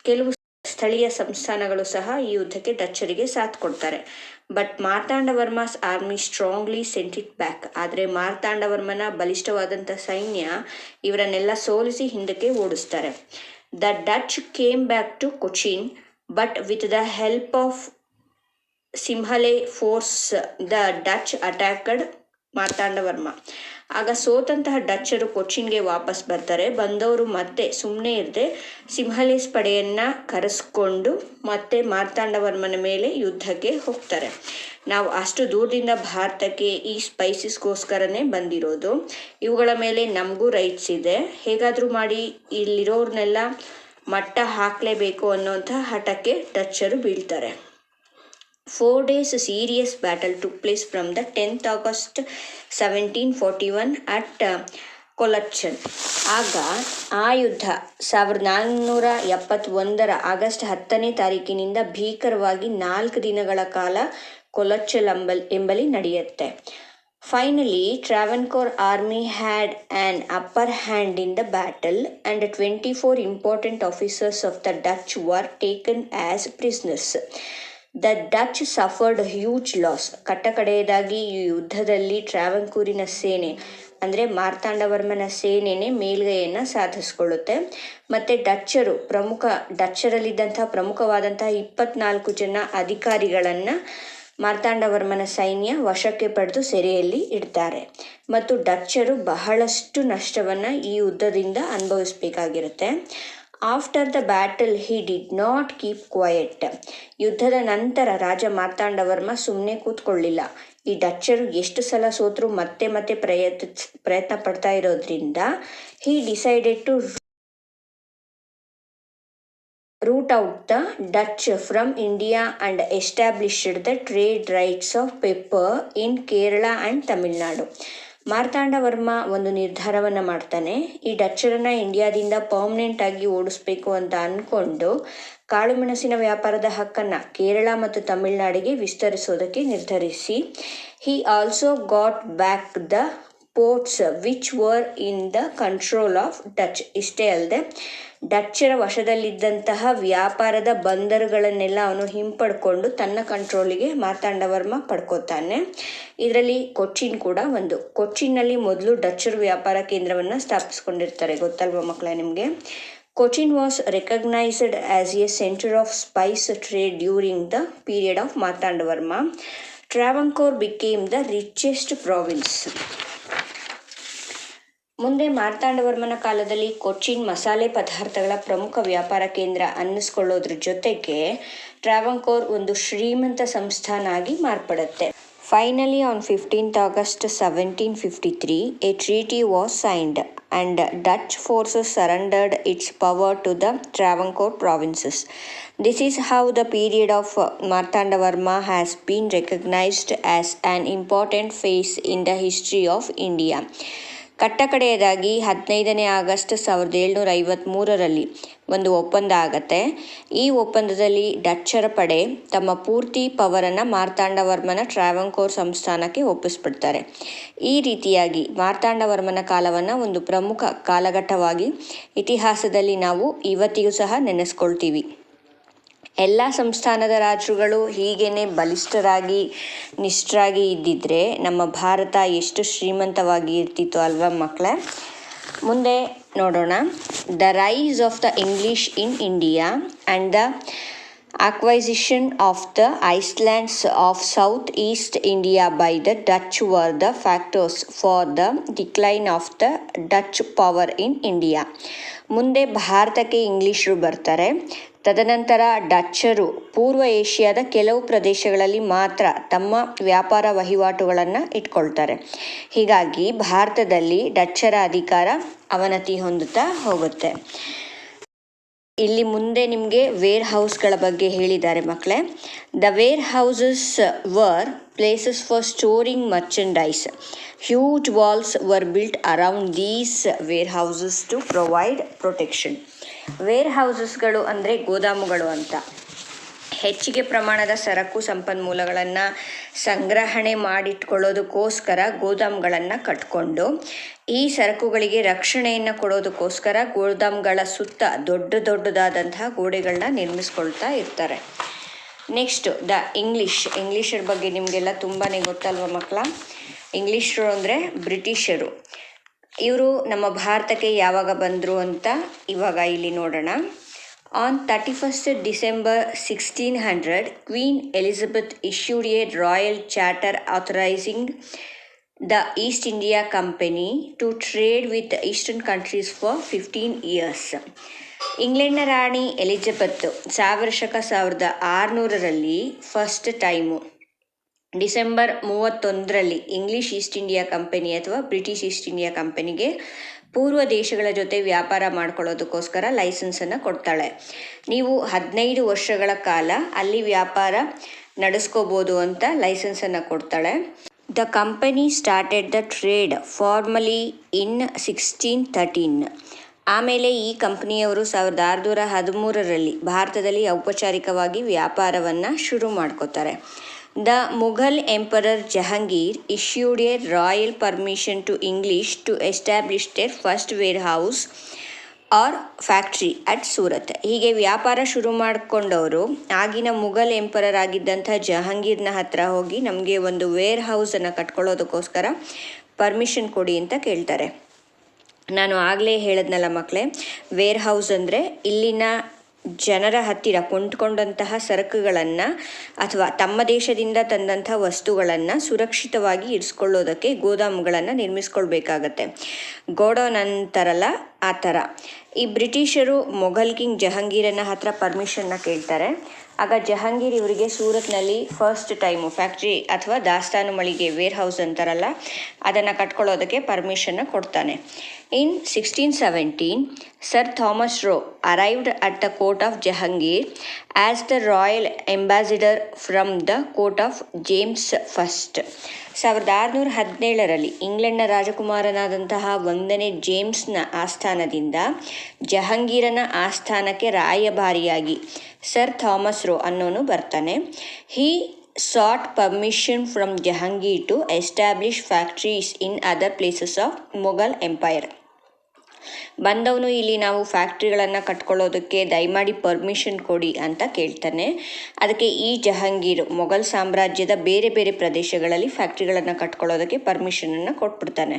ಕೆಲವು ಸ್ಥಳೀಯ ಸಂಸ್ಥಾನಗಳು ಸಹ ಈ ಯುದ್ಧಕ್ಕೆ ಡಚ್ಚರಿಗೆ ಸಾಥ್ ಕೊಡ್ತಾರೆ. But Marthandavarma's army strongly sent it back. ಆದರೆ ಮಾರ್ತಾಂಡವರ್ಮನ ಬಲಿಷ್ಠವಾದಂಥ ಸೈನ್ಯ ಇವರನ್ನೆಲ್ಲ ಸೋಲಿಸಿ ಹಿಂದಕ್ಕೆ ಓಡಿಸ್ತಾರೆ. The Dutch came back to Cochin but with the help of Sinhalese force the Dutch attacked Marthandavarma. ಆಗ ಸೋತಂತಹ ಡಚ್ಚರು ಕೊಚ್ಚಿನ್ಗೆ ವಾಪಸ್ ಬರ್ತಾರೆ. ಬಂದವರು ಮತ್ತೆ ಸುಮ್ಮನೆ ಇರದೆ ಸಿಂಹಲೇಸ್ ಪಡೆಯನ್ನು ಕರೆಸ್ಕೊಂಡು ಮತ್ತೆ ಮಾರ್ತಾಂಡವರ್ಮನ ಮೇಲೆ ಯುದ್ಧಕ್ಕೆ ಹೋಗ್ತಾರೆ. ನಾವು ಅಷ್ಟು ದೂರದಿಂದ ಭಾರತಕ್ಕೆ ಈ ಸ್ಪೈಸಸ್ಗೋಸ್ಕರನೇ ಬಂದಿರೋದು, ಇವುಗಳ ಮೇಲೆ ನಮಗೂ ರೈಟ್ಸ್ ಇದೆ, ಹೇಗಾದರೂ ಮಾಡಿ ಇಲ್ಲಿರೋರ್ನೆಲ್ಲ ಮಟ್ಟ ಹಾಕಲೇಬೇಕು ಅನ್ನೋಂಥ ಹಠಕ್ಕೆ ಡಚ್ಚರು ಬೀಳ್ತಾರೆ. 4 days serious battle took place from the 10th August 1741 at ಕೊಲಚ್ಚನ್. ಆಗ ಆ ಯುದ್ಧ 1471 ಆಗಸ್ಟ್ 10ನೇ ತಾರೀಕಿನಿಂದ ಭೀಕರವಾಗಿ 4 ದಿನಗಳ ಕಾಲ ಕೊಲಚ್ಚಲ್ ಎಂಬಲ್ಲಿ ನಡೆಯುತ್ತೆ. Finally, Travancore army had an upper hand in the battle and 24 important officers of the Dutch were taken as prisoners. The Dutch suffered huge loss. ಕಟ್ಟಕಡೆಯದಾಗಿ ಈ ಯುದ್ಧದಲ್ಲಿ ಟ್ರಾವಂಕೂರಿನ ಸೇನೆ ಅಂದರೆ ಮಾರ್ತಾಂಡವರ್ಮನ ಸೇನೆನೇ ಮೇಲುಗೈಯನ್ನು ಸಾಧಿಸ್ಕೊಳ್ಳುತ್ತೆ. ಮತ್ತು ಡಚ್ಚರಲ್ಲಿದ್ದಂತಹ ಪ್ರಮುಖವಾದಂತಹ 24 ಜನ ಅಧಿಕಾರಿಗಳನ್ನು ಮಾರ್ತಾಂಡವರ್ಮನ ಸೈನ್ಯ ವಶಕ್ಕೆ ಪಡೆದು ಸೆರೆಯಲ್ಲಿ ಇಡ್ತಾರೆ. ಮತ್ತು ಡಚ್ಚರು ಬಹಳಷ್ಟು ನಷ್ಟವನ್ನು ಈ ಯುದ್ಧದಿಂದ ಅನುಭವಿಸಬೇಕಾಗಿರುತ್ತೆ. After the battle he did not keep quiet. ಯುದ್ಧದ ನಂತರ ರಾಜ ಮಾರ್ತಾಂಡವರ್ಮ ಸುಮ್ಮನೆ ಕೂತ್ಕೊಳ್ಳಿಲ್ಲ. ಈ ಡಚ್ಚರು ಎಷ್ಟು ಸಲ ಸೋತರು ಮತ್ತೆ ಮತ್ತೆ ಪ್ರಯತ್ನ ಪಡ್ತಾ ಇರೋದ್ರಿಂದ he decided to root out the Dutch from India and established the trade rights of pepper in Kerala and Tamil Nadu. ಮಾರ್ತಾಂಡವರ್ಮ ಒಂದು ನಿರ್ಧಾರವನ್ನು ಮಾಡ್ತಾನೆ. ಈ ಡಚ್ಚರನ್ನ ಇಂಡಿಯಾದಿಂದ ಪರ್ಮನೆಂಟ್ ಆಗಿ ಓಡಿಸ್ಬೇಕು ಅಂತ ಅಂದ್ಕೊಂಡು ಕಾಳುಮೆಣಸಿನ ವ್ಯಾಪಾರದ ಹಕ್ಕನ್ನು ಕೇರಳ ಮತ್ತು ತಮಿಳುನಾಡಿಗೆ ವಿಸ್ತರಿಸೋದಕ್ಕೆ ನಿರ್ಧರಿಸಿ he also got back the ports which were in the control of Dutch. ಇಷ್ಟೇ ಅಲ್ಲದೆ ಡಚ್ಚರ ವಶದಲ್ಲಿದ್ದಂತಹ ವ್ಯಾಪಾರದ ಬಂದರುಗಳನ್ನೆಲ್ಲ ಅವನು ಹಿಂಪಡ್ಕೊಂಡು ತನ್ನ ಕಂಟ್ರೋಲಿಗೆ ಮಾರ್ತಾಂಡವರ್ಮ ಪಡ್ಕೋತಾನೆ. ಇದರಲ್ಲಿ ಕೊಚ್ಚಿನ್ ಕೂಡ ಒಂದು. ಕೊಚ್ಚಿನ್ನಲ್ಲಿ ಮೊದಲು ಡಚ್ಚರು ವ್ಯಾಪಾರ ಕೇಂದ್ರವನ್ನು ಸ್ಥಾಪಿಸ್ಕೊಂಡಿರ್ತಾರೆ, ಗೊತ್ತಲ್ವ ಮಕ್ಕಳೇ ನಿಮಗೆ. Cochin was recognised as a centre of spice trade during the period of Marthandavarma. Travancore became the richest province. ಮುಂದೆ ಮಾರ್ತಾಂಡವರ್ಮನ ಕಾಲದಲ್ಲಿ ಕೊಚ್ಚಿನ್ ಮಸಾಲೆ ಪದಾರ್ಥಗಳ ಪ್ರಮುಖ ವ್ಯಾಪಾರ ಕೇಂದ್ರ ಅನ್ನಿಸ್ಕೊಳ್ಳೋದ್ರ ಜೊತೆಗೆ ಟ್ರಾವಂಕೋರ್ ಒಂದು ಶ್ರೀಮಂತ ಸಂಸ್ಥಾನ ಆಗಿ ಮಾರ್ಪಡುತ್ತೆ. Finally on 15th August 1753 a treaty was signed and Dutch forces surrendered its power to the Travancore provinces. This is how the period of Martandavarma has been recognized as an important phase in the history of India. ಕಟ್ಟಕಡೆಯದಾಗಿ 15ನೇ August 1753 ಒಂದು ಒಪ್ಪಂದ ಆಗತ್ತೆ. ಈ ಒಪ್ಪಂದದಲ್ಲಿ ಡಚ್ಚರ ಪಡೆ ತಮ್ಮ ಪೂರ್ತಿ ಪವರನ್ನು ಮಾರ್ತಾಂಡವರ್ಮನ ಟ್ರಾವಂಕೋರ್ ಸಂಸ್ಥಾನಕ್ಕೆ ಒಪ್ಪಿಸ್ಬಿಡ್ತಾರೆ. ಈ ರೀತಿಯಾಗಿ ಮಾರ್ತಾಂಡವರ್ಮನ ಕಾಲವನ್ನು ಒಂದು ಪ್ರಮುಖ ಕಾಲಘಟ್ಟವಾಗಿ ಇತಿಹಾಸದಲ್ಲಿ ನಾವು ಇವತ್ತಿಗೂ ಸಹ ನೆನೆಸ್ಕೊಳ್ತೀವಿ. ಎಲ್ಲ ಸಂಸ್ಥಾನದ ರಾಜರುಗಳು ಹೀಗೇನೆ ಬಲಿಷ್ಠರಾಗಿ ನಿಷ್ಠರಾಗಿ ಇದ್ದಿದ್ರೆ ನಮ್ಮ ಭಾರತ ಎಷ್ಟು ಶ್ರೀಮಂತವಾಗಿ ಇರ್ತಿತ್ತು ಅಲ್ವಾ ಮಕ್ಕಳೇ. ಮುಂದೆ ನೋಡೋಣ. The rise of the English in India and the acquisition of the islands of southeast India by the Dutch were the factors for the decline of the Dutch power in India. ಮುಂದೆ ಭಾರತಕ್ಕೆ ಇಂಗ್ಲಿಷರು ಬರ್ತಾರೆ. ತದನಂತರ ಡಚ್ಚರು ಪೂರ್ವ ಏಷ್ಯಾದ ಕೆಲವು ಪ್ರದೇಶಗಳಲ್ಲಿ ಮಾತ್ರ ತಮ್ಮ ವ್ಯಾಪಾರ ವಹಿವಾಟುಗಳನ್ನು ಇಟ್ಕೊಳ್ತಾರೆ. ಹೀಗಾಗಿ ಭಾರತದಲ್ಲಿ ಡಚ್ಚರ ಅಧಿಕಾರ ಅವನತಿ ಹೊಂದುತ್ತಾ ಹೋಗುತ್ತೆ. ಇಲ್ಲಿ ಮುಂದೆ ನಿಮಗೆ ವೇರ್ ಹೌಸ್ಗಳ ಬಗ್ಗೆ ಹೇಳಿದ್ದಾರೆ ಮಕ್ಕಳೇ. The warehouses were places for storing merchandise. Huge walls were built around these warehouses to provide protection. ವೇರ್ ಹೌಸಸ್ಗಳು ಅಂದರೆ ಗೋದಾಮುಗಳು ಅಂತ. ಹೆಚ್ಚಿಗೆ ಪ್ರಮಾಣದ ಸರಕು ಸಂಪನ್ಮೂಲಗಳನ್ನು ಸಂಗ್ರಹಣೆ ಮಾಡಿಟ್ಕೊಳ್ಳೋದಕ್ಕೋಸ್ಕರ ಗೋದಾಮುಗಳನ್ನು ಕಟ್ಕೊಂಡು ಈ ಸರಕುಗಳಿಗೆ ರಕ್ಷಣೆಯನ್ನು ಕೊಡೋದಕ್ಕೋಸ್ಕರ ಗೋದಾಮುಗಳ ಸುತ್ತ ದೊಡ್ಡದಾದಂತಹ ಗೋಡೆಗಳನ್ನ ನಿರ್ಮಿಸ್ಕೊಳ್ತಾ ಇರ್ತಾರೆ. ನೆಕ್ಸ್ಟ್ ದ ಇಂಗ್ಲೀಷರ ಬಗ್ಗೆ ನಿಮಗೆಲ್ಲ ತುಂಬಾ ಗೊತ್ತಲ್ವ ಮಕ್ಕಳ. ಇಂಗ್ಲೀಷರು ಅಂದರೆ ಬ್ರಿಟಿಷರು. ಇವರು ನಮ್ಮ ಭಾರತಕ್ಕೆ ಯಾವಾಗ ಬಂದರು ಅಂತ ಇವಾಗ ಇಲ್ಲಿ ನೋಡೋಣ. On 31st December 1600, Queen Elizabeth issued a royal charter authorizing the East India Company to trade with the eastern countries for 15 years. ಇಂಗ್ಲೆಂಡ್ನ ರಾಣಿ Elizabeth 1600 first time December 31 English East India company ಅಥವಾ ಬ್ರಿಟಿಷ್ ಈಸ್ಟ್ ಇಂಡಿಯಾ ಕಂಪನಿಗೆ ಪೂರ್ವ ದೇಶಗಳ ಜೊತೆ ವ್ಯಾಪಾರ ಮಾಡ್ಕೊಳ್ಳೋದಕ್ಕೋಸ್ಕರ ಲೈಸೆನ್ಸನ್ನು ಕೊಡ್ತಾಳೆ. ನೀವು 15 ವರ್ಷಗಳ ಕಾಲ ಅಲ್ಲಿ ವ್ಯಾಪಾರ ನಡೆಸ್ಕೋಬೋದು ಅಂತ ಲೈಸೆನ್ಸನ್ನು ಕೊಡ್ತಾಳೆ. The company started the trade formally in 1613. ಆಮೇಲೆ ಈ ಕಂಪನಿಯವರು 1613ರಲ್ಲಿ ಭಾರತದಲ್ಲಿ ಔಪಚಾರಿಕವಾಗಿ ವ್ಯಾಪಾರವನ್ನು ಶುರು ಮಾಡ್ಕೋತಾರೆ. The Mughal emperor Jahangir issued a royal permission to English to establish their first warehouse or factory at Surat. ಹೀಗೆ ವ್ಯಾಪಾರ ಶುರು ಮಾಡಿಕೊಂಡವರು ಆಗಿನ ಮುಘಲ್ ಎಂಪರರ್ ಆಗಿದ್ದಂಥ ಜಹಾಂಗೀರ್ನ ಹತ್ರ ಹೋಗಿ ನಮಗೆ ಒಂದು ವೇರ್ ಹೌಸನ್ನು ಕಟ್ಕೊಳ್ಳೋದಕ್ಕೋಸ್ಕರ ಪರ್ಮಿಷನ್ ಕೊಡಿ ಅಂತ ಕೇಳ್ತಾರೆ. ನಾನು ಆಗಲೇ ಹೇಳಿದ್ನಲ್ಲ ಮಕ್ಕಳೇ, ವೇರ್ ಹೌಸ್ ಅಂದರೆ ಇಲ್ಲಿನ ಜನರ ಹತ್ತಿರ ಕೊಂಡ್ಕೊಂಡಂತಹ ಸರಕುಗಳನ್ನು ಅಥವಾ ತಮ್ಮ ದೇಶದಿಂದ ತಂದಂಥ ವಸ್ತುಗಳನ್ನು ಸುರಕ್ಷಿತವಾಗಿ ಇರಿಸ್ಕೊಳ್ಳೋದಕ್ಕೆ ಗೋದಾಮುಗಳನ್ನು ನಿರ್ಮಿಸ್ಕೊಳ್ಬೇಕಾಗತ್ತೆ. ಗೋಡೌನ್ ಅಂತಾರಲ್ಲ ಆ ಥರ. ಈ ಬ್ರಿಟಿಷರು ಮೊಘಲ್ ಕಿಂಗ್ ಜಹಾಂಗೀರನ ಹತ್ರ ಪರ್ಮಿಷನ್ನ ಕೇಳ್ತಾರೆ. ಆಗ ಜಹಾಂಗೀರ್ ಇವರಿಗೆ ಸೂರತ್ನಲ್ಲಿ ಫಸ್ಟ್ ಟೈಮು ಫ್ಯಾಕ್ಟ್ರಿ ಅಥವಾ ದಾಸ್ತಾನು ಮಳಿಗೆ ವೇರ್ ಹೌಸ್ ಅಂತಾರಲ್ಲ ಅದನ್ನು ಕಟ್ಕೊಳ್ಳೋದಕ್ಕೆ ಪರ್ಮಿಷನ್ನ ಕೊಡ್ತಾನೆ. ಇನ್ 1617, Sir Thomas Roe arrived at the court of Jahangir as the royal ambassador from the court of James I. 1617ರಲ್ಲಿ ಇಂಗ್ಲೆಂಡ್ನ ರಾಜಕುಮಾರನಾದಂತಹ 1ನೇ ಜೇಮ್ಸ್ನ ಆಸ್ಥಾನದಿಂದ ಜಹಾಂಗೀರನ ಆಸ್ಥಾನಕ್ಕೆ ರಾಯಭಾರಿಯಾಗಿ ಸರ್ ಥಾಮಸ್ ರೋ ಅನ್ನೋನು ಬರ್ತಾನೆ. ಹಿ sought permission from Jahangir to establish factories in other places of Mughal Empire. ಬಂದವನು ಇಲ್ಲಿ ನಾವು ಫ್ಯಾಕ್ಟ್ರಿಗಳನ್ನು ಕಟ್ಕೊಳ್ಳೋದಕ್ಕೆ ದಯಮಾಡಿ permission ಕೊಡಿ ಅಂತ ಕೇಳ್ತಾನೆ. ಅದಕ್ಕೆ ಈ ಜಹಾಂಗೀರ್ ಮೊಘಲ್ ಸಾಮ್ರಾಜ್ಯದ ಬೇರೆ ಬೇರೆ ಪ್ರದೇಶಗಳಲ್ಲಿ ಫ್ಯಾಕ್ಟ್ರಿಗಳನ್ನು ಕಟ್ಕೊಳ್ಳೋದಕ್ಕೆ ಪರ್ಮಿಷನನ್ನು ಕೊಟ್ಬಿಡ್ತಾನೆ.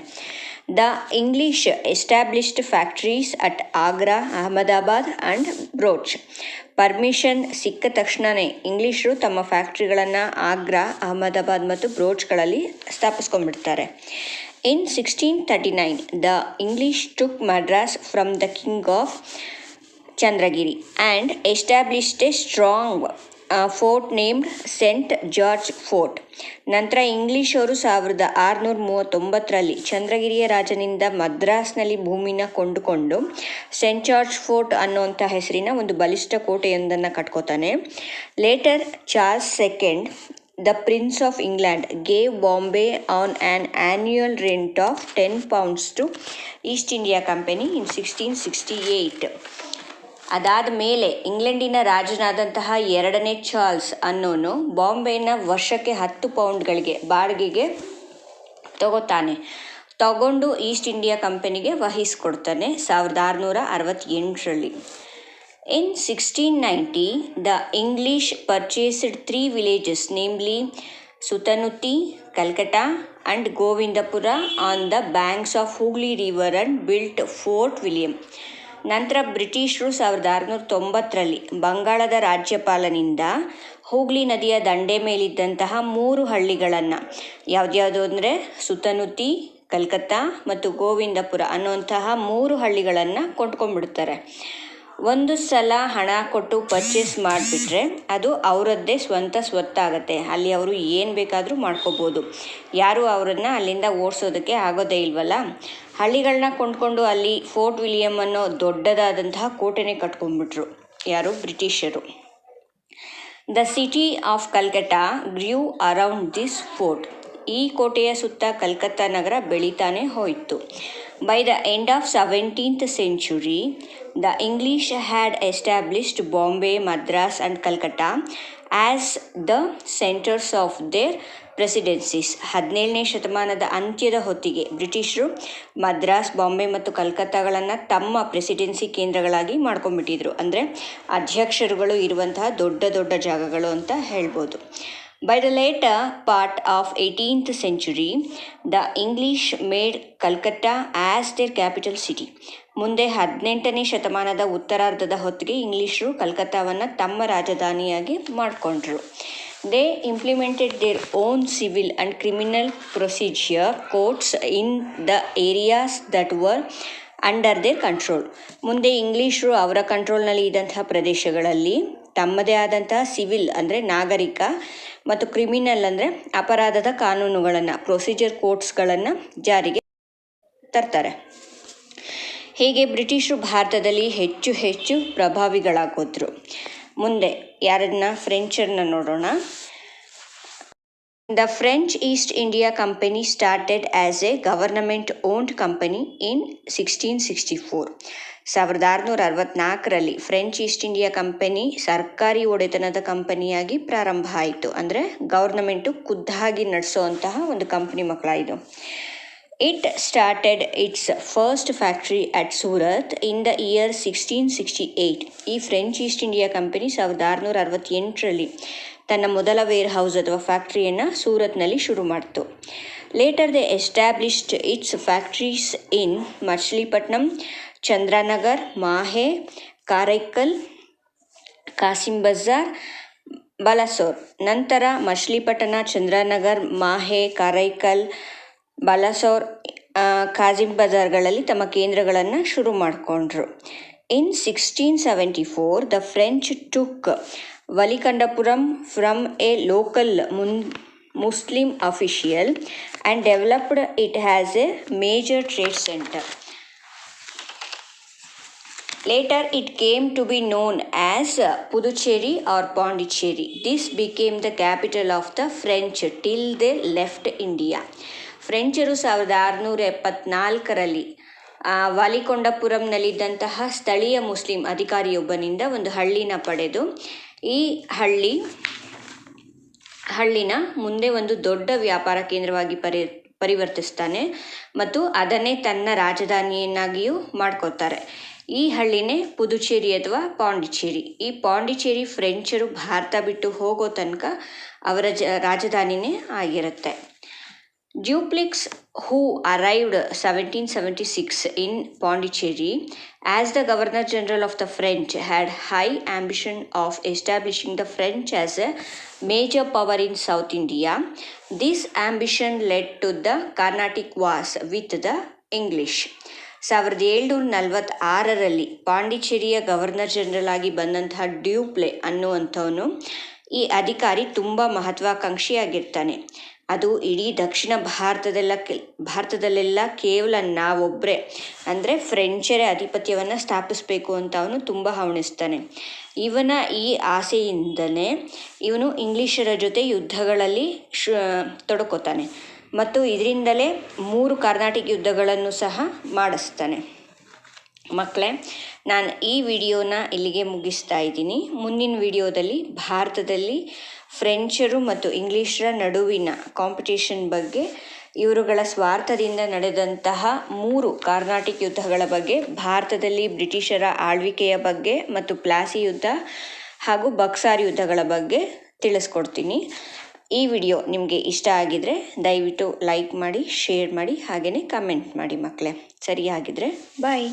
The English established factories at Agra, Ahmedabad and Broach. Permission ಸಿಕ್ಕ ತಕ್ಷಣವೇ ಇಂಗ್ಲೀಷರು ತಮ್ಮ ಫ್ಯಾಕ್ಟ್ರಿಗಳನ್ನು ಆಗ್ರಾ, ಅಹಮದಾಬಾದ್ ಮತ್ತು ಬ್ರೋಚ್ಗಳಲ್ಲಿ ಸ್ಥಾಪಿಸ್ಕೊಂಡ್ಬಿಡ್ತಾರೆ. In 1639, the English took Madras from the king of Chandragiri and established a strong fort named St. George Fort. ನಂತರ ಇಂಗ್ಲಿಷ್ ಅವರು 1639ರಲ್ಲಿ ಚಂದ್ರಗಿರಿಯ ರಾಜನಿಂದ ಮದ್ರಾಸ್ನಲ್ಲಿ ಭೂಮಿನ ಕೊಂಡುಕೊಂಡು ಸೆಂಟ್ ಜಾರ್ಜ್ ಫೋರ್ಟ್ ಅನ್ನುವಂಥ ಹೆಸರಿನ ಒಂದು ಬಲಿಷ್ಠ ಕೋಟೆಯೊಂದನ್ನು ಕಟ್ಕೋತಾನೆ. Later Charles second, the Prince of England, gave Bombay on an annual rent of 10 pounds to East India Company in 1668. ಅದಾದ ಮೇಲೆ ಇಂಗ್ಲೆಂಡಿನ ರಾಜನಾದಂತಹ 2ನೇ ಚಾರ್ಲ್ಸ್ ಅನ್ನೋನು ಬಾಂಬೆನ ವರ್ಷಕ್ಕೆ 10 ಪೌಂಡ್ಗಳಿಗೆ ಬಾಡಿಗೆಗೆ ತಗೊಂಡು ಈಸ್ಟ್ ಇಂಡಿಯಾ ಕಂಪನಿಗೆ ವಹಿಸ್ಕೊಡ್ತಾನೆ 1668ರಲ್ಲಿ. In 1690, the English purchased 3 villages, namely Sutanuti, Calcutta and Govindapura on the banks of Hooghly River and built Fort William. ನಂತರ ಬ್ರಿಟಿಷರು 1690ರಲ್ಲಿ ಬಂಗಾಳದ ರಾಜ್ಯಪಾಲನಿಂದ ಹೂಗ್ಲಿ ನದಿಯ ದಂಡೆ ಮೇಲಿದ್ದಂತಹ 3 ಹಳ್ಳಿಗಳನ್ನು ಯಾವ್ದ್ಯಾವುದು ಅಂದರೆ ಸುತನುತಿ, ಕಲ್ಕತ್ತಾ ಮತ್ತು ಗೋವಿಂದಪುರ ಅನ್ನುವಂತಹ 3 ಹಳ್ಳಿಗಳನ್ನು ಕೊಂಡ್ಕೊಂಡ್ಬಿಡ್ತಾರೆ. ಒಂದು ಸಲ ಹಣ ಕೊಟ್ಟು ಪರ್ಚೇಸ್ ಮಾಡಿಬಿಟ್ರೆ ಅದು ಅವರದ್ದೇ ಸ್ವಂತ ಸ್ವತ್ತಾಗತ್ತೆ. ಅಲ್ಲಿ ಅವರು ಏನು ಬೇಕಾದರೂ ಮಾಡ್ಕೋಬೋದು. ಯಾರೂ ಅವರನ್ನು ಅಲ್ಲಿಂದ ಓಡಿಸೋದಕ್ಕೆ ಆಗೋದೇ ಇಲ್ವಲ್ಲ. ಹಳ್ಳಿಗಳನ್ನ ಕೊಂಡ್ಕೊಂಡು ಅಲ್ಲಿ ಫೋರ್ಟ್ ವಿಲಿಯಮ್ ಅನ್ನೋ ದೊಡ್ಡದಾದಂತಹ ಕೋಟೆನೇ ಕಟ್ಕೊಂಡ್ಬಿಟ್ರು ಯಾರು, ಬ್ರಿಟಿಷರು. The city of Calcutta grew around this fort. ಈ ಕೋಟೆಯ ಸುತ್ತ ಕಲ್ಕತ್ತಾ ನಗರ ಬೆಳೀತಾನೆ ಹೋಯಿತು. By the end of 17th century, the English had established Bombay, Madras and Calcutta as the centers of their presidencies. 17ನೇ ಶತಮಾನದ ಅಂತ್ಯದ ಹೊತ್ತಿಗೆ ಬ್ರಿಟಿಷರು ಮದ್ರಾಸ್, ಬಾಂಬೆ ಮತ್ತು ಕಲ್ಕತ್ತಾಗಳನ್ನು ತಮ್ಮ ಪ್ರೆಸಿಡೆನ್ಸಿ ಕೇಂದ್ರಗಳಾಗಿ ಮಾಡ್ಕೊಂಡ್ಬಿಟ್ಟಿದ್ರು. ಅಂದರೆ ಅಧ್ಯಕ್ಷರುಗಳು ಇರುವಂತಹ ದೊಡ್ಡ ದೊಡ್ಡ ಜಾಗಗಳು ಅಂತ ಹೇಳ್ಬೋದು. By the later part of 18th century, the English made Calcutta as their capital city. ಮುಂದೆ 18ನೇ ಶತಮಾನದ ಉತ್ತರಾರ್ಧದ ಹೊತ್ತಿಗೆ ಇಂಗ್ಲೀಷರು ಕಲ್ಕತ್ತಾವನ್ನು ತಮ್ಮ ರಾಜಧಾನಿಯಾಗಿ ಮಾಡಿಕೊಂಡ್ರು. They implemented their own civil and criminal procedure courts in the areas that were under there control. ಮುಂದೆ ಇಂಗ್ಲೀಷರು ಅವರ ಕಂಟ್ರೋಲ್ನಲ್ಲಿ ಇದ್ದಂತಹ ಪ್ರದೇಶಗಳಲ್ಲಿ ತಮ್ಮದೇ ಆದಂತಹ ಸಿವಿಲ್ ಅಂದರೆ ನಾಗರಿಕ ಮತ್ತು ಕ್ರಿಮಿನಲ್ ಅಂದರೆ ಅಪರಾಧದ ಕಾನೂನುಗಳನ್ನು, ಪ್ರೊಸೀಜರ್ ಕೋರ್ಟ್ಸ್ಗಳನ್ನು ಜಾರಿಗೆ ತರ್ತಾರೆ. ಹೀಗೆ ಬ್ರಿಟಿಷರು ಭಾರತದಲ್ಲಿ ಹೆಚ್ಚು ಹೆಚ್ಚು ಪ್ರಭಾವಿಗಳಾಗೋದ್ರು. ಮುಂದೆ ಯಾರನ್ನ, ಫ್ರೆಂಚರನ್ನ ನೋಡೋಣ. The French East India Company started as a government-owned company in 1664. 1664ರಲ್ಲಿ ಫ್ರೆಂಚ್ ಈಸ್ಟ್ ಇಂಡಿಯಾ ಕಂಪನಿ ಸರ್ಕಾರಿ ಒಡೆತನದ ಕಂಪನಿಯಾಗಿ ಪ್ರಾರಂಭ ಆಯಿತು. ಅಂದರೆ ಗೌರ್ನಮೆಂಟು ಖುದ್ದಾಗಿ ನಡೆಸೋವಂತಹ ಒಂದು ಕಂಪನಿ ಇದು. It started its first factory at Surat in the year 1668. ಈ ಫ್ರೆಂಚ್ ಈಸ್ಟ್ ಇಂಡಿಯಾ ಕಂಪನಿ 1668ರಲ್ಲಿ ತನ್ನ ಮೊದಲ ವೇರ್ ಹೌಸ್ ಅಥವಾ ಫ್ಯಾಕ್ಟ್ರಿಯನ್ನು ಸೂರತ್ನಲ್ಲಿ ಶುರು ಮಾಡಿತು. Later they established its factories in Machilipatnam, Chandranagar, Mahe, Karaikal, Kasim Bazar, Balasore. ನಂತರ ಮಚ್ಲಿಪಟ್ಟಣ, ಚಂದ್ರನಗರ್, ಮಾಹೆ, ಕಾರೈಕಲ್, ಬಲಸೋರ್, ಕಾಜಿಂ ಬಜಾರ್ಗಳಲ್ಲಿ ತಮ್ಮ ಕೇಂದ್ರಗಳನ್ನು ಶುರು ಮಾಡಿಕೊಂಡ್ರು. In 1674 the French took Valikandapuram from a local Muslim official and developed it has a major trade centre. Later it came to be known as Puducherry or Pondicherry. This became the capital of the French till they left India. ಫ್ರೆಂಚರು 1674ರಲ್ಲಿ ವಾಲಿಕೊಂಡಪುರಂನಲ್ಲಿದ್ದಂತಹ ಸ್ಥಳೀಯ Muslim ಅಧಿಕಾರಿಯೊಬ್ಬನಿಂದ ಒಂದು ಹಳ್ಳಿನ ಪಡೆದು ಈ ಹಳ್ಳಿನ ಮುಂದೆ ಒಂದು ದೊಡ್ಡ ವ್ಯಾಪಾರ ಕೇಂದ್ರವಾಗಿ ಪರಿವರ್ತಿಸ್ತಾನೆ ಮತ್ತು ಅದನ್ನೇ ತನ್ನ ರಾಜಧಾನಿಯನ್ನಾಗಿಯೂ ಮಾಡ್ಕೋತಾರೆ. ಈ ಹಳ್ಳಿನೇ ಪುದುಚೇರಿ ಅಥವಾ ಪಾಂಡಿಚೇರಿ. ಈ ಪಾಂಡಿಚೇರಿ ಫ್ರೆಂಚರು ಭಾರತ ಬಿಟ್ಟು ಹೋಗೋ ತನಕ ಅವರ ರಾಜಧಾನಿನೇ ಆಗಿರುತ್ತೆ. Dupleix, who arrived 1776 in Pondicherry as the Governor General of the French, had high ambition of establishing the French as a major power in South India. This ambition led to the Carnatic Wars with the English. 1746ರಲ್ಲಿ ಪಾಂಡಿಚೇರಿಯ governor general ಆಗಿ ಬಂದಂತಹ ಡ್ಯೂಪ್ಲೆ ಅನ್ನುವಂಥವನು ಈ ಅಧಿಕಾರಿ ತುಂಬ ಮಹತ್ವಾಕಾಂಕ್ಷಿಯಾಗಿರ್ತಾನೆ. ಅದು ಇಡೀ ದಕ್ಷಿಣ ಭಾರತದಲ್ಲೆಲ್ಲ ಕೇವಲ ನಾವೊಬ್ಬರೇ ಅಂದರೆ ಫ್ರೆಂಚರೇ ಆಧಿಪತ್ಯವನ್ನು ಸ್ಥಾಪಿಸಬೇಕು ಅಂತ ಅವನು ತುಂಬ ಹವಣಿಸ್ತಾನೆ. ಇವನ ಈ ಆಸೆಯಿಂದಲೇ ಇವನು ಇಂಗ್ಲಿಷರ ಜೊತೆ ಯುದ್ಧಗಳಲ್ಲಿ ತೊಡಕೋತಾನೆ ಮತ್ತು ಇದರಿಂದಲೇ 3 ಕರ್ನಾಟಿಕ್ ಯುದ್ಧಗಳನ್ನು ಸಹ ಮಾಡಿಸ್ತಾನೆ. ಮಕ್ಕಳೇ, ನಾನು ಈ ವಿಡಿಯೋನ ಇಲ್ಲಿಗೆ ಮುಗಿಸ್ತಾ ಇದ್ದೀನಿ. ಮುಂದಿನ ವಿಡಿಯೋದಲ್ಲಿ ಭಾರತದಲ್ಲಿ ಫ್ರೆಂಚರು ಮತ್ತು ಇಂಗ್ಲಿಷರ ನಡುವಿನ ಕಾಂಪಿಟೇಷನ್ ಬಗ್ಗೆ, ಇವರುಗಳ ಸ್ವಾರ್ಥದಿಂದ ನಡೆದಂತಹ 3 ಕರ್ನಾಟಿಕ್ ಯುದ್ಧಗಳ ಬಗ್ಗೆ, ಭಾರತದಲ್ಲಿ ಬ್ರಿಟಿಷರ ಆಳ್ವಿಕೆಯ ಬಗ್ಗೆ ಮತ್ತು ಪ್ಲಾಸಿ ಯುದ್ಧ ಹಾಗೂ ಬಕ್ಸಾರ್ ಯುದ್ಧಗಳ ಬಗ್ಗೆ ತಿಳಿಸ್ಕೊಡ್ತೀನಿ. ಈ ವಿಡಿಯೋ ನಿಮಗೆ ಇಷ್ಟ ಆಗಿದರೆ ದಯವಿಟ್ಟು ಲೈಕ್ ಮಾಡಿ, ಶೇರ್ ಮಾಡಿ, ಹಾಗೆಯೇ ಕಮೆಂಟ್ ಮಾಡಿ ಮಕ್ಕಳೇ. ಸರಿಯಾಗಿದ್ದರೆ ಬಾಯ್.